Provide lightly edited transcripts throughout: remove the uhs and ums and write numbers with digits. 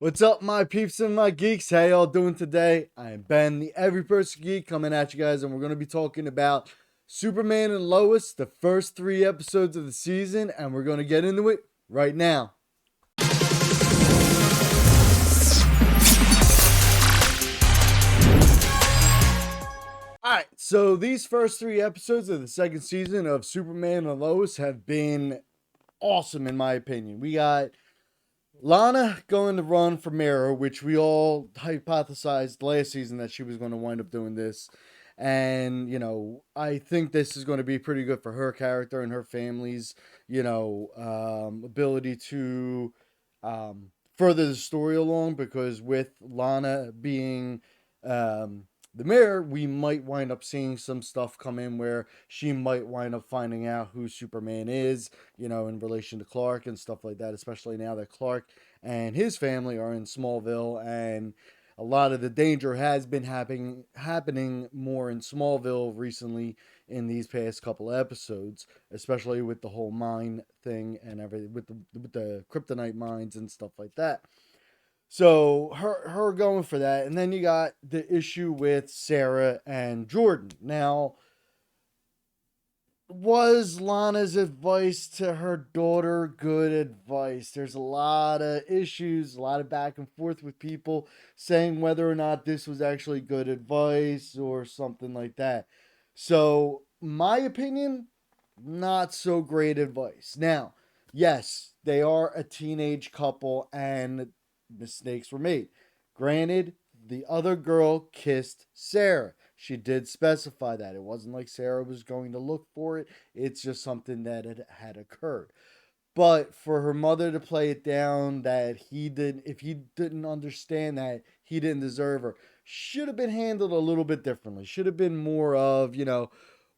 What's up, my peeps and my geeks? How y'all doing today? I am Ben, the Every Person Geek, coming at you guys, and we're going to be talking about Superman and Lois, the first 3 episodes of the season, and we're going to get into it right now. Alright, so these first 3 episodes of the second season of Superman and Lois have been awesome, in my opinion. We got Lana going to run for mayor, which we all hypothesized last season that she was going to wind up doing this. And, I think this is going to be pretty good for her character and her family's, ability to further the story along. Because with Lana being the mayor, we might wind up seeing some stuff come in where she might wind up finding out who Superman is, in relation to Clark and stuff like that, especially now that Clark and his family are in Smallville, and a lot of the danger has been happening more in Smallville recently in these past couple of episodes, especially with the whole mine thing and everything with the kryptonite mines and stuff like that. So her going for that, and then you got the issue with Sarah and Jordan. Now, was Lana's advice to her daughter good advice? There's a lot of issues, a lot of back and forth with people saying whether or not this was actually good advice or something like that. So, my opinion, not so great advice. Now, yes, they are a teenage couple and mistakes were made. Granted, the other girl kissed Sarah. She did specify that. It wasn't like Sarah was going to look for it. It's just something that had occurred. But for her mother to play it down that if he didn't understand that, he didn't deserve her, should have been handled a little bit differently. Should have been more of,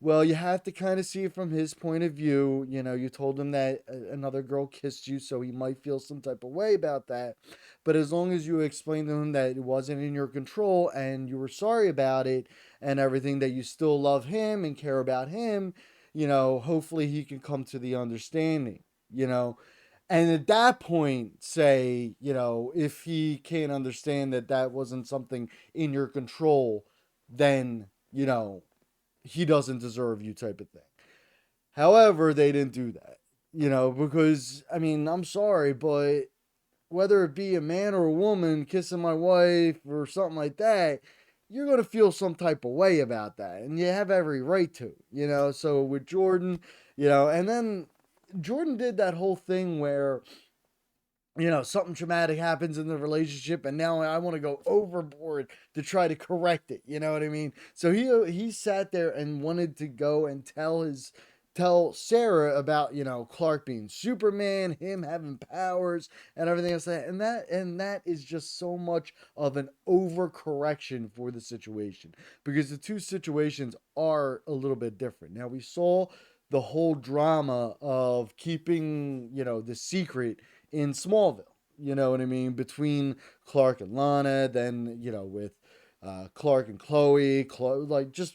well, you have to kind of see it from his point of view. You told him that another girl kissed you, so he might feel some type of way about that. But as long as you explained to him that it wasn't in your control and you were sorry about it and everything, that you still love him and care about him, hopefully he can come to the understanding, you know. And at that point, say, if he can't understand that that wasn't something in your control, then, he doesn't deserve you type of thing. However, they didn't do that, because, I mean, I'm sorry, but whether it be a man or a woman kissing my wife or something like that, you're going to feel some type of way about that. And you have every right to, So with Jordan, and then Jordan did that whole thing where, something traumatic happens in the relationship, and now I want to go overboard to try to correct it. You know what I mean? So he sat there and wanted to go and tell Sarah about, Clark being Superman, him having powers and everything else, and that is just so much of an overcorrection for the situation, because the two situations are a little bit different. Now, we saw the whole drama of keeping, the secret in Smallville. You know what I mean? Between Clark and Lana, then, with Clark and like just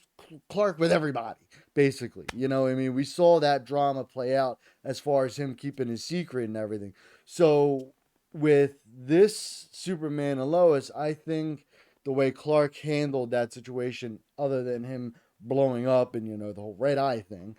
Clark with everybody, basically. You know what I mean? We saw that drama play out as far as him keeping his secret and everything. So with this Superman and Lois, I think the way Clark handled that situation, other than him blowing up and, the whole red eye thing,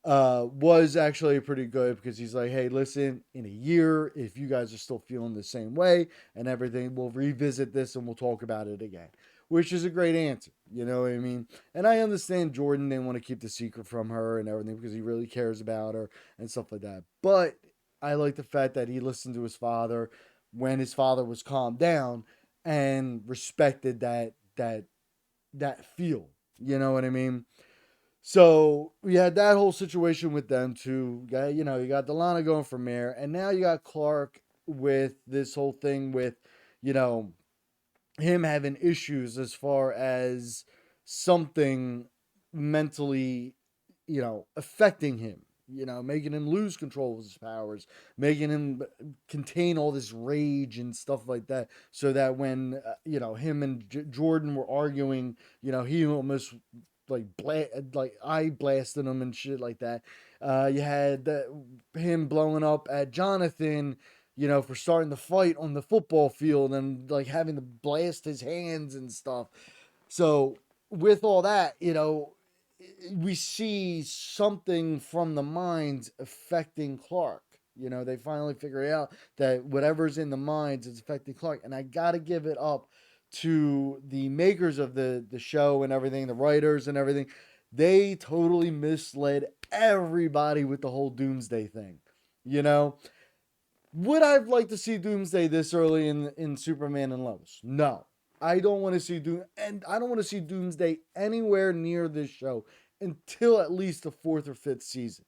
was actually pretty good, because he's like, hey, listen, in a year, if you guys are still feeling the same way and everything, we'll revisit this and we'll talk about it again. Which is a great answer, you know what I mean? And I understand Jordan didn't want to keep the secret from her and everything because he really cares about her and stuff like that. But I like the fact that he listened to his father when his father was calmed down and respected that feel. You know what I mean? So we had that whole situation with them too. You got Delana going for mayor, and now you got Clark with this whole thing with, you know, him having issues as far as something mentally, affecting him. Making him lose control of his powers, making him contain all this rage and stuff like that, so that when him and Jordan were arguing, he almost like I blasted him and shit like that. You had him blowing up at Jonathan, for starting the fight on the football field and like having to blast his hands and stuff. So with all that, we see something from the minds affecting Clark. They finally figure out that whatever's in the minds is affecting Clark, and I gotta give it up to the makers of the show and everything, the writers and everything. They totally misled everybody with the whole Doomsday thing. You know, would I like to see Doomsday this early in Superman and Lois? No. I don't want to see and I don't want to see Doomsday anywhere near this show until at least the fourth or fifth season.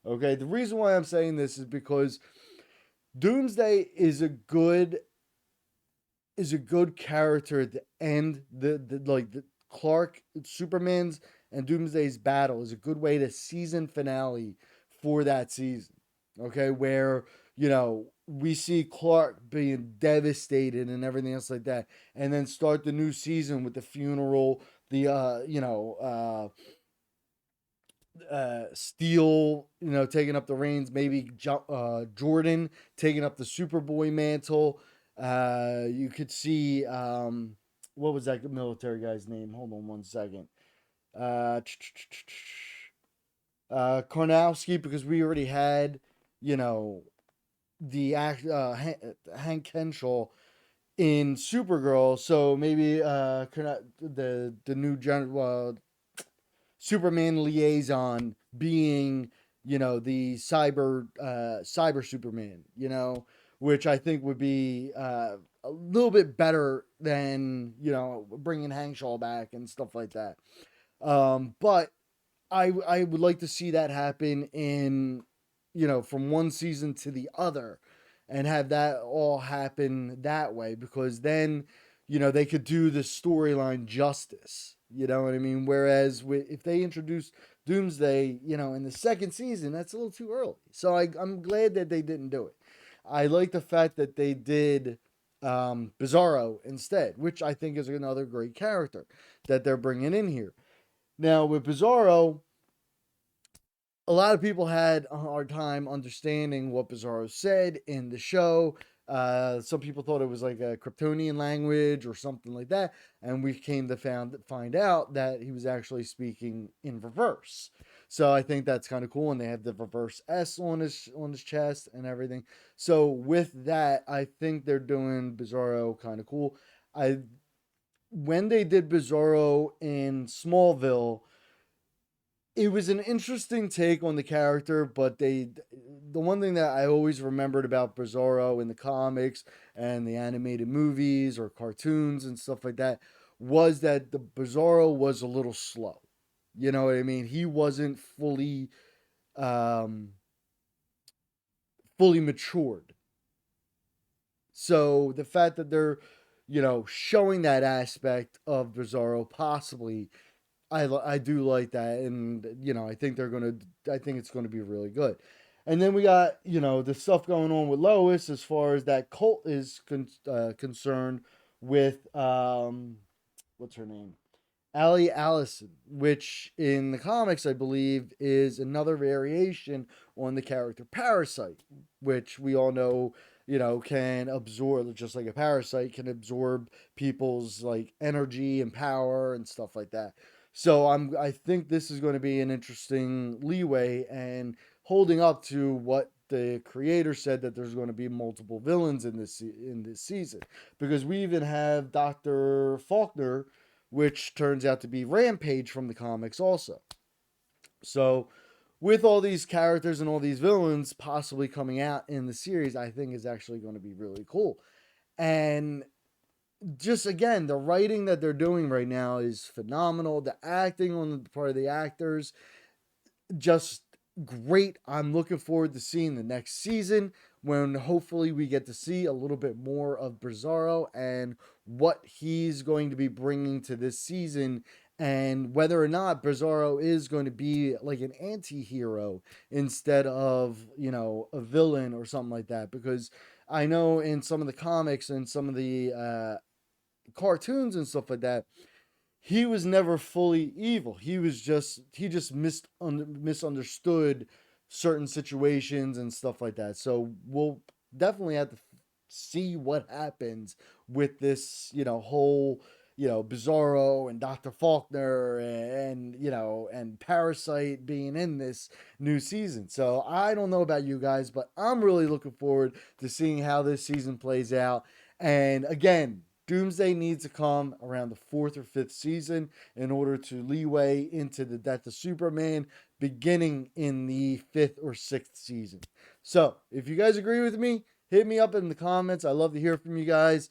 Okay, the reason why I'm saying this is because Doomsday is a good character at the end. The Clark Superman's and Doomsday's battle is a good way to season finale for that season. Okay, where we see Clark being devastated and everything else like that, and then start the new season with the funeral, the Steel, taking up the reins, maybe Jordan taking up the Superboy mantle. You could see, what was that military guy's name? Hold on one second. Uh, Karnowski, because we already had, you know, Hank Henshaw in Supergirl, so maybe the new Superman liaison being, the cyber Superman, which I think would be a little bit better than bringing Hangshaw back and stuff like that. But I would like to see that happen in, from one season to the other, and have that all happen that way, because then, they could do the storyline justice. You know what I mean? Whereas if they introduce Doomsday, in the second season, that's a little too early. So I'm glad that they didn't do it. I like the fact that they did Bizarro instead, which I think is another great character that they're bringing in here. Now with Bizarro, a lot of people had a hard time understanding what Bizarro said in the show. Some people thought it was like a Kryptonian language or something like that, and we came to find out that he was actually speaking in reverse. So I think that's kind of cool, and they have the reverse S on his chest and everything. So with that, I think they're doing Bizarro kind of cool. I When they did Bizarro in Smallville, it was an interesting take on the character, but the one thing that I always remembered about Bizarro in the comics and the animated movies or cartoons and stuff like that was that the Bizarro was a little slow. You know what I mean? He wasn't um, fully matured. So the fact that they're, showing that aspect of Bizarro possibly, I do like that, and I think it's gonna be really good. And then we got the stuff going on with Lois as far as that cult is concerned with what's her name, Allie Allison, which in the comics I believe is another variation on the character Parasite, which we all know, can absorb, just like a parasite can absorb people's like energy and power and stuff like that. So I think this is going to be an interesting leeway and holding up to what the creator said, that there's going to be multiple villains in this season, because we even have Dr. Faulkner, which turns out to be Rampage from the comics also. So, with all these characters and all these villains possibly coming out in the series, I think is actually going to be really cool. And just again, the writing that they're doing right now is phenomenal. The acting on the part of the actors, just great. I'm looking forward to seeing the next season, when hopefully we get to see a little bit more of Bizarro and what he's going to be bringing to this season, and whether or not Bizarro is going to be like an anti-hero instead of, a villain or something like that. Because I know in some of the comics and some of the cartoons and stuff like that, he was never fully evil. He just misunderstood certain situations and stuff like that. So we'll definitely have to see what happens with this, whole, Bizarro and Dr. Faulkner and and Parasite being in this new season. So I don't know about you guys, but I'm really looking forward to seeing how this season plays out. And again, Doomsday needs to come around the fourth or fifth season in order to leeway into the death of Superman beginning in the fifth or sixth season. So if you guys agree with me, hit me up in the comments. I love to hear from you guys.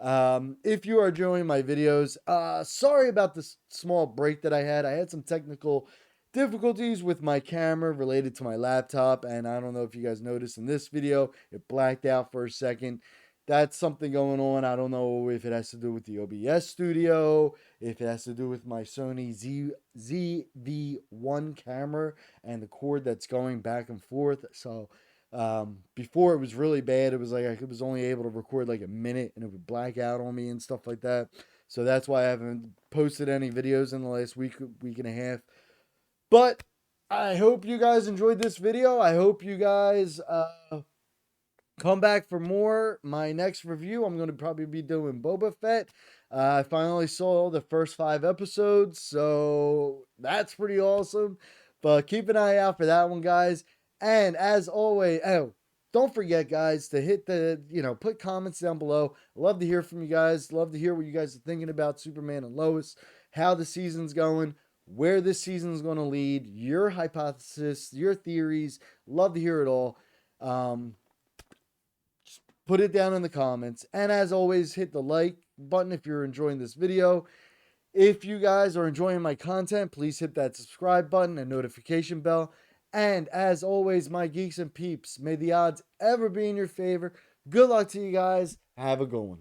If you are enjoying my videos, sorry about this small break that I had. I had some technical difficulties with my camera related to my laptop, and I don't know if you guys noticed in this video, it blacked out for a second. That's something going on. I don't know if it has to do with the OBS studio, if it has to do with my Sony ZV-1 camera and the cord that's going back and forth. So before it was really bad. It was like I was only able to record like a minute and it would black out on me and stuff like that. So that's why I haven't posted any videos in the last week and a half. But I hope you guys enjoyed this video. I hope you guys come back for more. My next review, I'm going to probably be doing Boba Fett. I finally saw the first 5 episodes, so that's pretty awesome. But keep an eye out for that one, guys. And as always, oh, don't forget, guys, to hit the, put comments down below. Love to hear from you guys. Love to hear what you guys are thinking about Superman and Lois, how the season's going, where this season's going to lead, your hypothesis, your theories. Love to hear it all. Put it down in the comments. And as always, hit the like button if you're enjoying this video. If you guys are enjoying my content, please hit that subscribe button and notification bell. And as always, my geeks and peeps, may the odds ever be in your favor. Good luck to you guys. Have a good one.